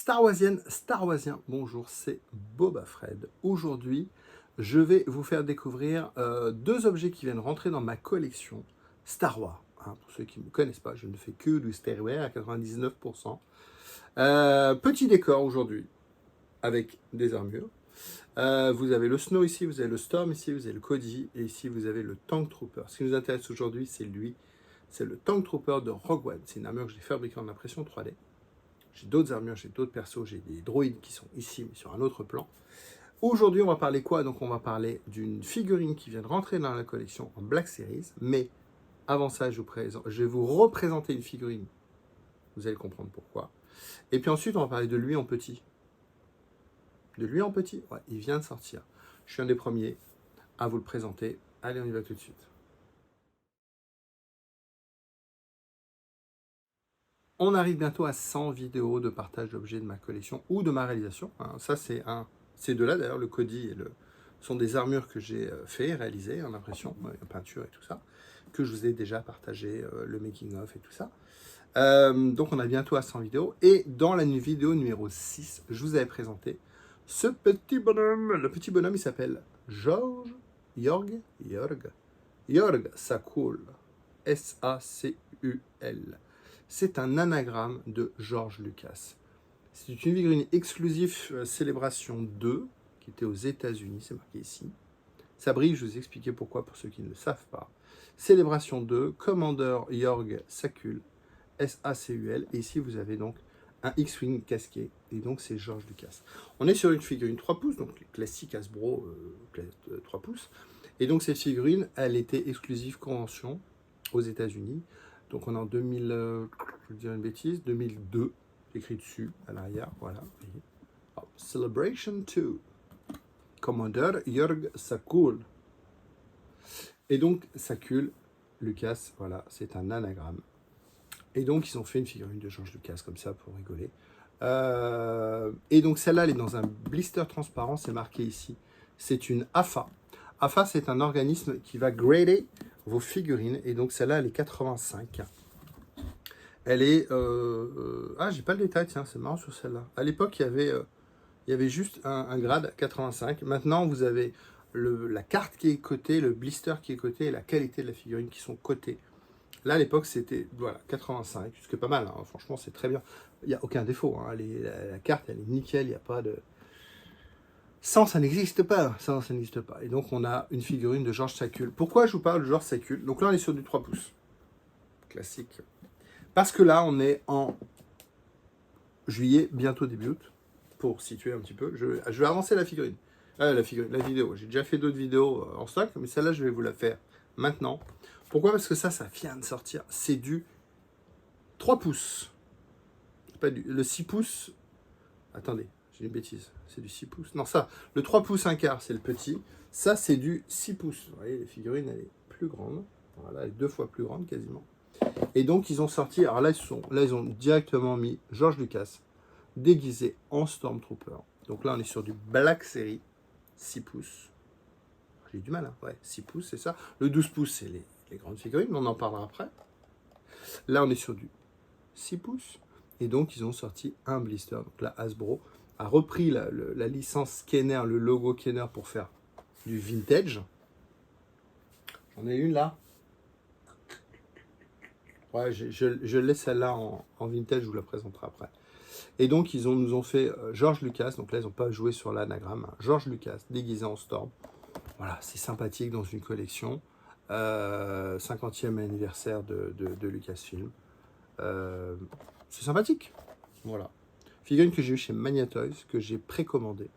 Star Warsien, bonjour, c'est Boba Fred. Aujourd'hui, je vais vous faire découvrir deux objets qui viennent rentrer dans ma collection Star Wars. Hein, pour ceux qui ne me connaissent pas, je ne fais que du Star Wars à 99%. Petit décor aujourd'hui, avec des armures. Vous avez le Snow ici, vous avez le Storm ici, vous avez le Cody, et ici vous avez le Tank Trooper. Ce qui nous intéresse aujourd'hui, c'est lui. C'est le Tank Trooper de Rogue One. C'est une armure que j'ai fabriquée en impression 3D. J'ai d'autres armures, j'ai d'autres persos, j'ai des droïdes qui sont ici, mais sur un autre plan. Aujourd'hui, on va parler quoi? Donc, on va parler d'une figurine qui vient de rentrer dans la collection en Black Series. Mais avant ça, je vais vous représenter une figurine. Vous allez comprendre pourquoi. Et puis ensuite, on va parler de lui en petit. De lui en petit? Ouais, il vient de sortir. Je suis un des premiers à vous le présenter. Allez, on y va tout de suite. On arrive bientôt à 100 vidéos de partage d'objets de ma collection ou de ma réalisation. Hein, ça, ces deux-là, d'ailleurs, le Cody et sont des armures que j'ai fait, réalisées en impression, peinture et tout ça, que je vous ai déjà partagé, le making-of et tout ça. Donc, on a bientôt à 100 vidéos. Et dans la vidéo numéro 6, je vous avais présenté ce petit bonhomme. Le petit bonhomme, il s'appelle Jorg Sakul. S-A-C-U-L. C'est un anagramme de George Lucas. C'est une figurine exclusive Célébration 2, qui était aux États-Unis, c'est marqué ici. Ça brille, je vous ai expliqué pourquoi pour ceux qui ne le savent pas. Célébration 2, Commander Jorg Sakul, S-A-C-U-L. Et ici, vous avez donc un X-Wing casqué, et donc c'est George Lucas. On est sur une figurine 3 pouces, donc classique Hasbro 3 pouces. Et donc cette figurine, elle était exclusive convention aux États-Unis. Donc on est en 2000, je vais dire une bêtise, 2002, écrit dessus, à l'arrière, voilà. Oh, Celebration 2, Commander Jorg Sakul. Et donc Sakul, Lucas, voilà, c'est un anagramme. Et donc ils ont fait une figurine de George Lucas comme ça pour rigoler. Et donc celle-là, elle est dans un blister transparent, c'est marqué ici. C'est une AFA. AFA, c'est un organisme qui va grader vos figurines. Et donc celle-là, elle est 85. Elle est... Ah, j'ai pas le détail, tiens, c'est marrant sur celle-là. À l'époque, il y avait juste un grade 85. Maintenant, vous avez la carte qui est cotée, le blister qui est coté et la qualité de la figurine qui sont cotées. Là, à l'époque, c'était voilà, 85, ce qui est pas mal. Hein. Franchement, c'est très bien. Il n'y a aucun défaut. Hein. La carte, elle est nickel. Il n'y a pas de... Sans, ça n'existe pas. Sans, ça n'existe pas. Et donc, on a une figurine de George Sakul. Pourquoi je vous parle de George Sakul? Donc là, on est sur du 3 pouces. Classique. Parce que là, on est en juillet, bientôt début août. Pour situer un petit peu. Je vais avancer la figurine. La vidéo. J'ai déjà fait d'autres vidéos en stock, mais celle-là, je vais vous la faire maintenant. Pourquoi? Parce que ça vient de sortir. C'est du 3 pouces. Pas le 6 pouces. Attendez, j'ai une bêtise. C'est du 6 pouces. Non, ça, le 3 pouces 1 quart, c'est le petit. Ça, c'est du 6 pouces. Vous voyez, la figurine, elle est plus grande. Voilà, elle est 2 fois plus grande quasiment. Et donc, ils ont sorti. Alors là, ils ont directement mis George Lucas déguisé en Stormtrooper. Donc là, on est sur du Black Series 6 pouces. J'ai du mal, hein. Ouais, 6 pouces, c'est ça. Le 12 pouces, c'est les grandes figurines, mais on en parlera après. Là, on est sur du 6 pouces. Et donc, ils ont sorti un blister. Donc là, Hasbro a repris la licence Kenner, le logo Kenner pour faire du vintage. J'en ai une là. Ouais, je laisse celle-là en vintage, je vous la présenterai après. Et donc, ils nous ont fait George Lucas. Donc là, ils n'ont pas joué sur l'anagramme. Hein. George Lucas, déguisé en Storm. Voilà, c'est sympathique dans une collection. 50e anniversaire de Lucasfilm. C'est sympathique. Voilà. Figurine que j'ai eu chez Magnatoys, que j'ai précommandé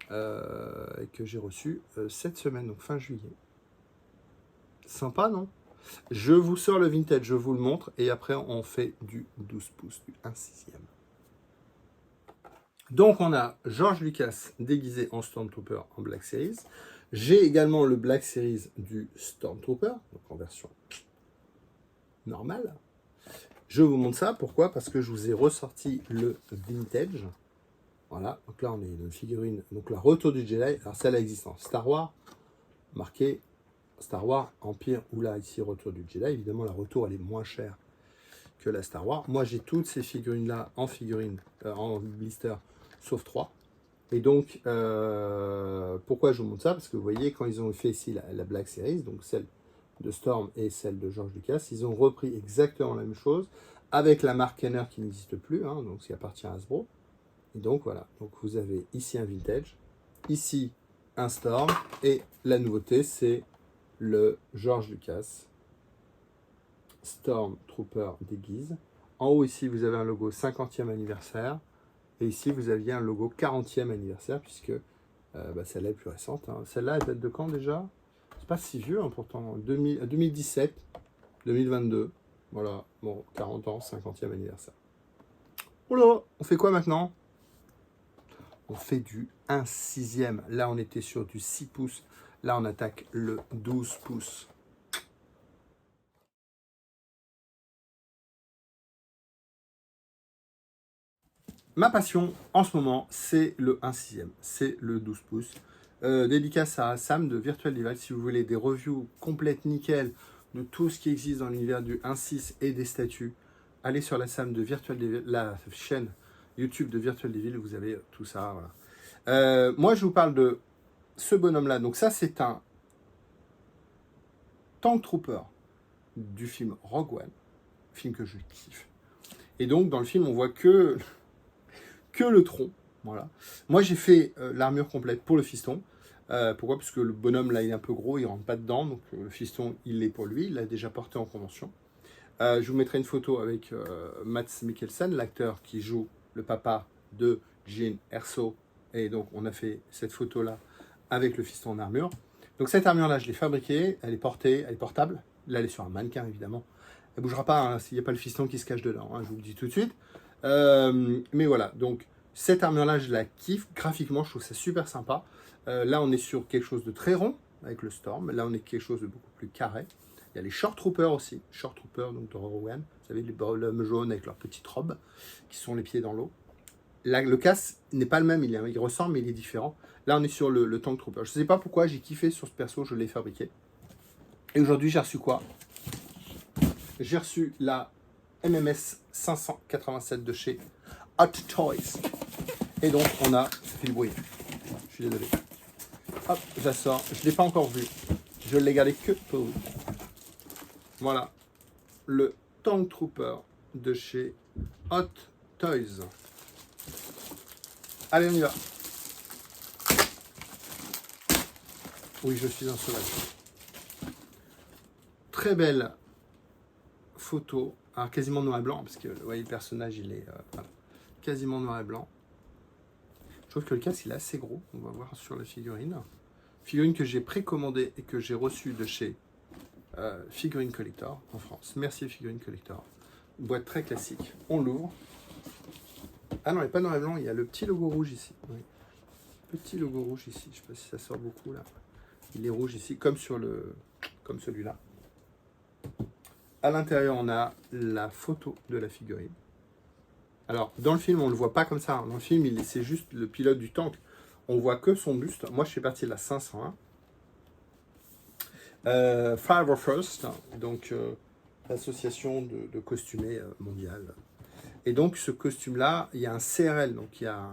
et que j'ai reçu cette semaine, donc fin juillet. Sympa, non? Je vous sors le vintage, je vous le montre, et après on fait du 12 pouces, du 1/6. Donc on a George Lucas déguisé en Stormtrooper en Black Series. J'ai également le Black Series du Stormtrooper, donc en version normale. Je vous montre ça, pourquoi? Parce que je vous ai ressorti le vintage. Voilà, donc là on est une figurine, donc la Retour du Jedi, alors celle-là existe en Star Wars, marqué Star Wars Empire, ou là ici Retour du Jedi. Évidemment la Retour elle est moins chère que la Star Wars. Moi, j'ai toutes ces figurines-là en en blister, sauf 3. Et donc, pourquoi je vous montre ça? Parce que vous voyez, quand ils ont fait ici la Black Series, donc celle de Storm et celle de George Lucas, ils ont repris exactement la même chose avec la marque Kenner qui n'existe plus, hein, donc qui appartient à Hasbro. Et donc voilà, donc vous avez ici un vintage, ici un Storm, et la nouveauté c'est le George Lucas Stormtrooper déguise. En haut ici vous avez un logo 50e anniversaire, et ici vous aviez un logo 40e anniversaire, puisque celle-là est plus récente. Hein. Celle-là elle date de quand déjà? C'est pas si vieux, hein, pourtant, 2017, 2022, voilà, bon, 40 ans, 50e anniversaire. Oula, on fait quoi maintenant? On fait du 1/6. Là, on était sur du 6 pouces. Là, on attaque le 12 pouces. Ma passion, en ce moment, c'est le 1/6. C'est le 12 pouces. Dédicace à Sam de Virtual Device. Si vous voulez des reviews complètes, nickel, de tout ce qui existe dans l'univers du 1/6 et des statues, allez sur la Sam de Virtual Devil, la chaîne YouTube de Virtual Devil, vous avez tout ça. Voilà. Moi, je vous parle de ce bonhomme-là. Donc ça, c'est un Tank Trooper du film Rogue One, film que je kiffe. Et donc, dans le film, on voit que le tronc. Voilà. Moi, j'ai fait l'armure complète pour le fiston. Pourquoi? Parce que le bonhomme, là, il est un peu gros, il rentre pas dedans. Donc, le fiston, il l'est pour lui. Il l'a déjà porté en convention. Je vous mettrai une photo avec Mads Mikkelsen, l'acteur qui joue le papa de Jyn Erso. Et donc, on a fait cette photo-là avec le fiston en armure. Donc, cette armure-là, je l'ai fabriquée. Elle est portée, elle est portable. Là, elle est sur un mannequin, évidemment. Elle ne bougera pas hein, s'il n'y a pas le fiston qui se cache dedans. Hein, je vous le dis tout de suite. Mais voilà, donc cette armure-là, je la kiffe. Graphiquement, je trouve ça super sympa. Là, on est sur quelque chose de très rond avec le Storm. Là, on est quelque chose de beaucoup plus carré. Il y a les Short Troopers aussi. Short Troopers, donc de Rogue One. Vous savez, les bonhommes jaunes avec leurs petites robes qui sont les pieds dans l'eau. Là, le casque n'est pas le même. Il ressemble, mais il est différent. Là, on est sur le Tank Trooper. Je ne sais pas pourquoi j'ai kiffé sur ce perso. Je l'ai fabriqué. Et aujourd'hui, j'ai reçu quoi? J'ai reçu la MMS 587 de chez Hot Toys. Et donc, on a... Ça fait du bruit. Je suis désolé. Hop, je la sors. Je ne l'ai pas encore vu. Je l'ai gardé que pour vous. Voilà. Le Tank Trooper de chez Hot Toys. Allez, on y va. Oui, je suis un sauvage. Très belle photo. Alors, quasiment noir et blanc, parce que vous voyez, le personnage, il est voilà, quasiment noir et blanc. Je trouve que le casque, il est assez gros. On va voir sur la figurine. Figurine que j'ai précommandée et que j'ai reçue de chez Figurine Collector en France. Merci Figurine Collector. Une boîte très classique. On l'ouvre. Ah non, il n'est pas noir et blanc. Il y a le petit logo rouge ici. Oui. Petit logo rouge ici. Je ne sais pas si ça sort beaucoup là. Il est rouge ici, comme celui-là. À l'intérieur, on a la photo de la figurine. Alors, dans le film, on ne le voit pas comme ça. Dans le film, c'est juste le pilote du tank. On voit que son buste. Moi, je fais partie de la 501. Fire First, donc l'association de costumés mondiale. Et donc, ce costume-là, il y a un CRL. Donc, il y a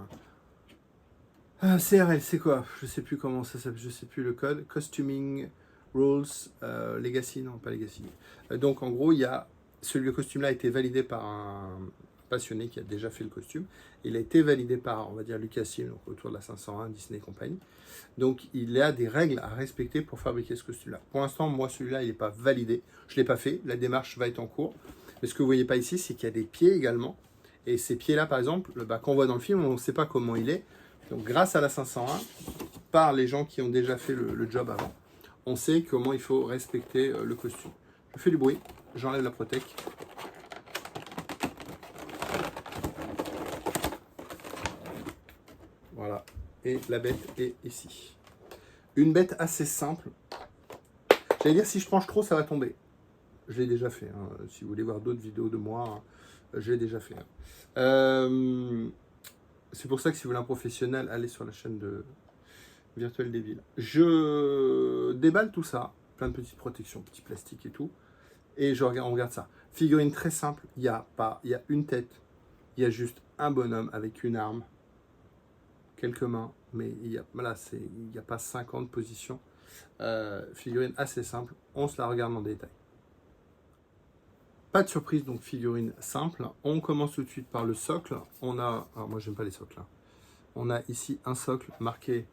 un CRL, c'est quoi? Je ne sais plus comment ça s'appelle. Je ne sais plus le code. Costuming Rules Legacy. Non, pas Legacy. Donc, en gros, le costume-là a été validé par un passionné qui a déjà fait le costume. Il a été validé par, on va dire, Lucasfilm, donc autour de la 501, Disney et compagnie. Donc, il y a des règles à respecter pour fabriquer ce costume-là. Pour l'instant, moi, celui-là, il n'est pas validé. Je ne l'ai pas fait. La démarche va être en cours. Mais ce que vous ne voyez pas ici, c'est qu'il y a des pieds également. Et ces pieds-là, par exemple, qu'on voit dans le film, on ne sait pas comment il est. Donc, grâce à la 501, par les gens qui ont déjà fait le job avant, on sait comment il faut respecter le costume. Je fais du bruit. J'enlève la protec. Voilà, et la bête est ici. Une bête assez simple. J'allais dire, si je penche trop, ça va tomber. Je l'ai déjà fait. Hein. Si vous voulez voir d'autres vidéos de moi, je l'ai déjà fait. Hein. C'est pour ça que si vous voulez un professionnel, allez sur la chaîne de Virtual Devil. Je déballe tout ça. Plein de petites protections, petits plastiques et tout. Et on regarde ça. Figurine très simple, il y a une tête, il y a juste un bonhomme avec une arme, quelques mains, mais il n'y a pas 50 positions. Figurine assez simple, on se la regarde en détail. Pas de surprise, donc figurine simple. On commence tout de suite par le socle. On a, alors moi j'aime pas les socles. Hein. On a ici un socle marqué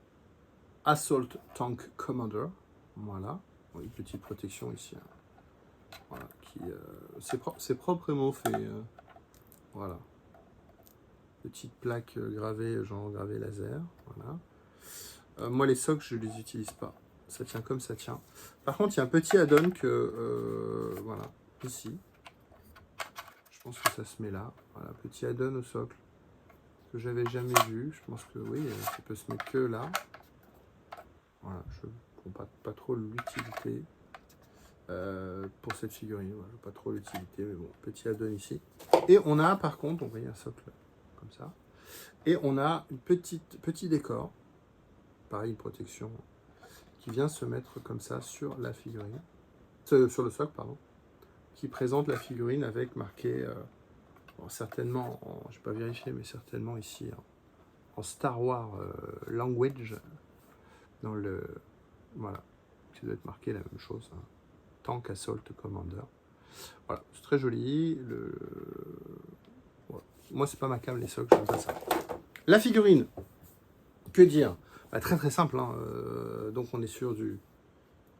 Assault Tank Commander. Voilà, une petite protection ici. Hein. Voilà, c'est proprement fait. Voilà. Petite plaque gravée, genre gravée laser. Voilà. Moi, les socles, je les utilise pas. Ça tient comme ça tient. Par contre, il y a un petit add-on que, voilà, ici. Je pense que ça se met là. Voilà, petit add-on au socle que j'avais jamais vu. Je pense que oui, ça peut se mettre que là. Voilà, je ne comprends pas trop l'utilité. Pour cette figurine, voilà, pas trop l'utilité, mais bon, petit add-on ici. Et on a par contre, on voit un socle comme ça, et on a une petit décor, pareil, une protection qui vient se mettre comme ça sur la figurine, sur le socle, pardon, qui présente la figurine avec marqué, bon, certainement, je n'ai pas vérifié, mais certainement ici en Star Wars language, dans le, voilà, ça doit être marqué la même chose. Hein. Tank Assault Commander. Voilà, c'est très joli. Voilà. Moi, c'est pas ma cam, les socles, j'aime pas ça. La figurine, que dire? Bah, très très simple. Hein. Donc, on est sur du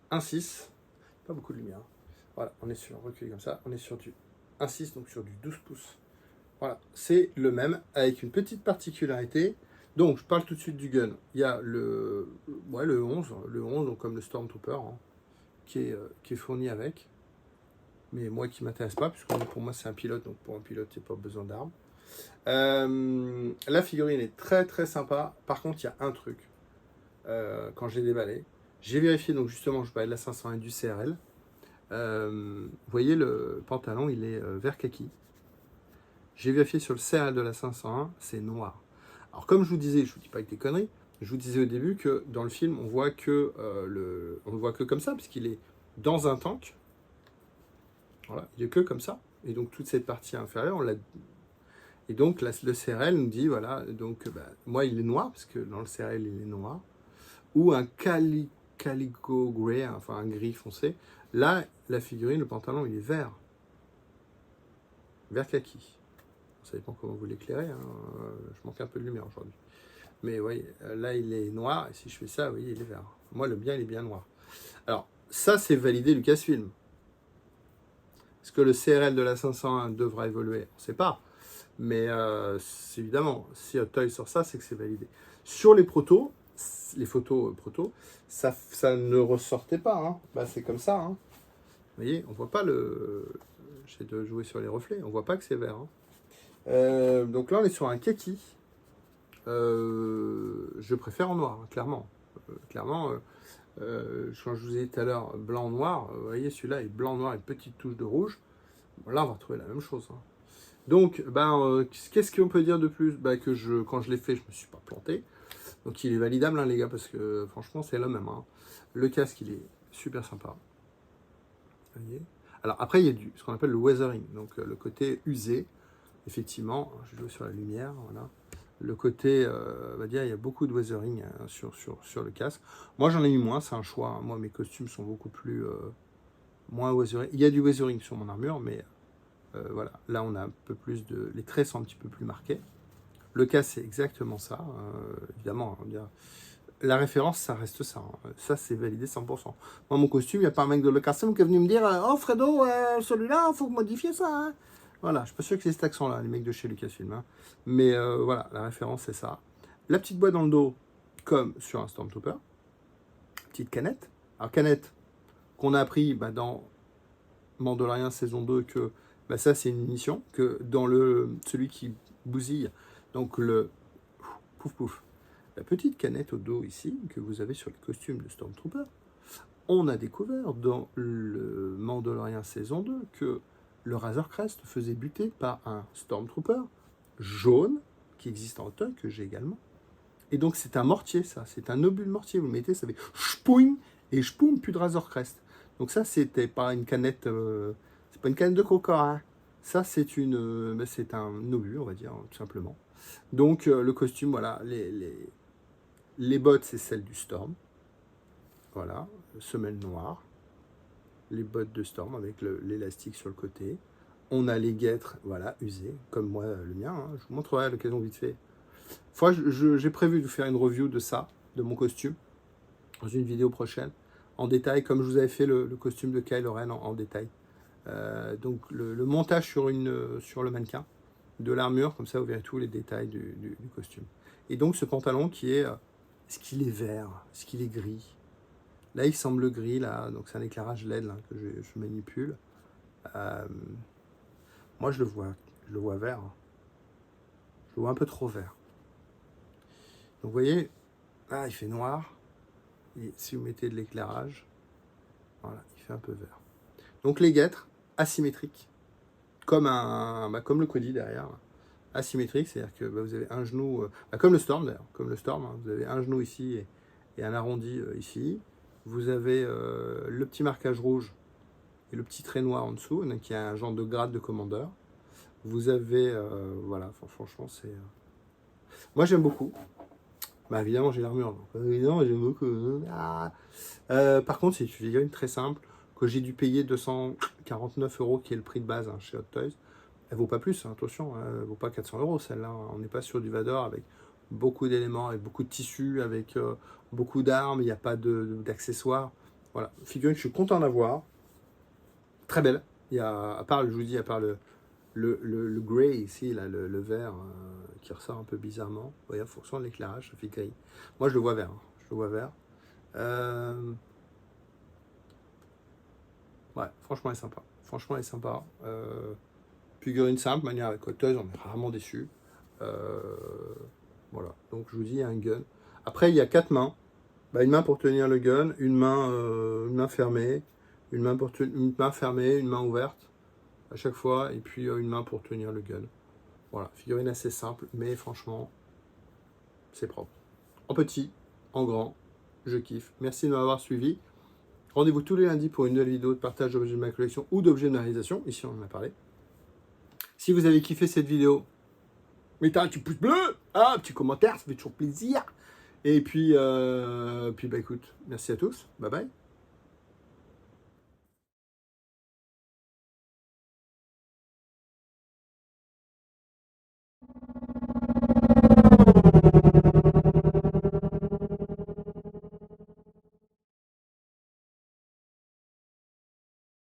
1,6. Pas beaucoup de lumière. Voilà, on est sur, reculé comme ça, on est sur du 1,6, donc sur du 12 pouces. Voilà, c'est le même, avec une petite particularité. Donc, je parle tout de suite du gun. Il y a le 11, donc comme le Stormtrooper, hein, qui est fourni avec, mais moi qui m'intéresse pas, puisque pour moi c'est un pilote, donc pour un pilote il n'y a pas besoin d'armes. La figurine est très très sympa. Par contre, il y a un truc, quand j'ai déballé, j'ai vérifié, donc justement je parlais de la 501 du CRL. Vous voyez, le pantalon il est vert kaki. J'ai vérifié sur le CRL de la 501, c'est noir. Alors comme je vous disais, je vous dis pas avec des conneries, je vous disais au début que dans le film, on voit que on le voit que comme ça, puisqu'il est dans un tank. Voilà, il est que comme ça. Et donc toute cette partie inférieure, on l'a. Et donc le CRL nous dit, voilà, donc moi il est noir, parce que dans le CRL il est noir, ou un calico grey, enfin un gris foncé. Là, la figurine, le pantalon, il est vert. Vert kaki. Vous savez pas comment vous l'éclairez, hein. Je manque un peu de lumière aujourd'hui. Mais oui, là il est noir, et si je fais ça, vous voyez, il est vert. Moi, le bien, il est bien noir. Alors, ça, c'est validé Lucasfilm. Est-ce que le CRL de la 501 devra évoluer? On ne sait pas. Mais évidemment, si Hot Toys sort ça, c'est que c'est validé. Sur les protos, les photos protos, ça ne ressortait pas. Hein. Bah, c'est comme ça. Hein. Vous voyez, on ne voit pas le... J'essaie de jouer sur les reflets. On ne voit pas que c'est vert. Hein. Donc là, on est sur un kaki. Je préfère en noir, hein, clairement. Quand je vous ai dit tout à l'heure blanc-noir, vous voyez, celui-là est blanc-noir avec une petite touche de rouge. Bon, là, on va retrouver la même chose. Hein. Donc, qu'est-ce qu'on peut dire de plus? Quand je l'ai fait, je ne me suis pas planté. Donc, il est validable, hein, les gars, parce que franchement, c'est le même. Hein. Le casque, il est super sympa. Vous voyez. Alors, après, il y a ce qu'on appelle le weathering, donc le côté usé. Effectivement, je joue sur la lumière, voilà. Le côté, on va dire, il y a beaucoup de weathering hein, sur le casque. Moi, j'en ai eu moins, c'est un choix. Hein. Moi, mes costumes sont beaucoup plus moins weathering. Il y a du weathering sur mon armure, mais voilà. Là, on a un peu plus de... Les traits sont un petit peu plus marqués. Le casque, c'est exactement ça. Évidemment, on dirait... La référence, ça reste ça. Hein. Ça, c'est validé 100%. Moi, mon costume, il n'y a pas un mec de Le Cassim qui est venu me dire « Oh, Fredo, celui-là, il faut modifier ça. Hein. » Voilà, je ne suis pas sûr que c'est cet accent-là, les mecs de chez Lucasfilm. Hein. Mais voilà, la référence, c'est ça. La petite boîte dans le dos, comme sur un Stormtrooper. Petite canette. Alors, canette qu'on a appris dans Mandalorian saison 2 que ça, c'est une munition. Que dans celui qui bousille, donc le pouf pouf, la petite canette au dos ici, que vous avez sur les costumes de Stormtrooper, on a découvert dans le Mandalorian saison 2 que le Razor Crest faisait buter par un Stormtrooper jaune, qui existe en Hot, que j'ai également. Et donc c'est un mortier, ça, c'est un obus de mortier, vous le mettez, ça fait chpouing, et chpoum, plus de Razor Crest. Donc ça, c'était pas une canette pas une canne de coca, hein. Ça, c'est un obus, on va dire, tout simplement. Donc, le costume, voilà, les bottes, c'est celle du Storm. Voilà, semelle noire. Les bottes de Storm avec l'élastique sur le côté. On a les guêtres, voilà, usées, comme moi, le mien. Hein. Je vous montrerai à l'occasion vite fait. J'ai prévu de vous faire une review de ça, de mon costume, dans une vidéo prochaine, en détail, comme je vous avais fait le costume de Kylo Ren en détail. Donc le montage sur le mannequin, de l'armure, comme ça vous verrez tous les détails du costume. Et donc ce pantalon qui est, est-ce qu'il est vert, est-ce qu'il est gris? Là il semble gris, là, donc c'est un éclairage LED là, que je manipule. Moi je le vois vert. Je le vois un peu trop vert. Donc vous voyez, là il fait noir. Et si vous mettez de l'éclairage, voilà, il fait un peu vert. Donc les guêtres, asymétriques, comme le Cody derrière, asymétrique, c'est-à-dire que vous avez un genou, comme le Storm d'ailleurs, comme le Storm, hein, vous avez un genou ici et un arrondi ici. Vous avez le petit marquage rouge et le petit trait noir en dessous, donc qui a un genre de grade de commandeur. Vous avez, voilà, franchement, c'est... Moi, j'aime beaucoup. Bah, évidemment, j'ai l'armure, donc évidemment, j'aime beaucoup. Par contre, c'est une figurine très simple, que j'ai dû payer 249 €, qui est le prix de base hein, chez Hot Toys. Elle vaut pas plus, hein, attention, hein, elle vaut pas 400 € celle-là. On n'est pas sur du Vador avec beaucoup d'éléments, avec beaucoup de tissus, avec beaucoup d'armes, il n'y a pas d'accessoires. Voilà, figurine que je suis content d'avoir. Très belle. Il y a, à part, je vous dis, à part le grey ici, là, le vert qui ressort un peu bizarrement. Vous voyez, en fonction de l'éclairage, ça fait gris. Moi, je le vois vert. Hein. Je le vois vert. Ouais, franchement, elle est sympa. Franchement, elle est sympa. Figurine simple, manière avec Hot Toys, on est rarement déçu. Voilà, donc je vous dis, il y a un gun. Après, il y a 4 mains. Bah, une main pour tenir le gun, une main fermée, une main fermée, une main ouverte à chaque fois, et puis une main pour tenir le gun. Voilà, figurine assez simple, mais franchement, c'est propre. En petit, en grand, je kiffe. Merci de m'avoir suivi. Rendez-vous tous les lundis pour une nouvelle vidéo de partage d'objets de ma collection ou d'objets de ma réalisation. Ici, on en a parlé. Si vous avez kiffé cette vidéo, mettez un petit pouce bleu, un petit commentaire, ça fait toujours plaisir. Et puis bah écoute, merci à tous. Bye bye.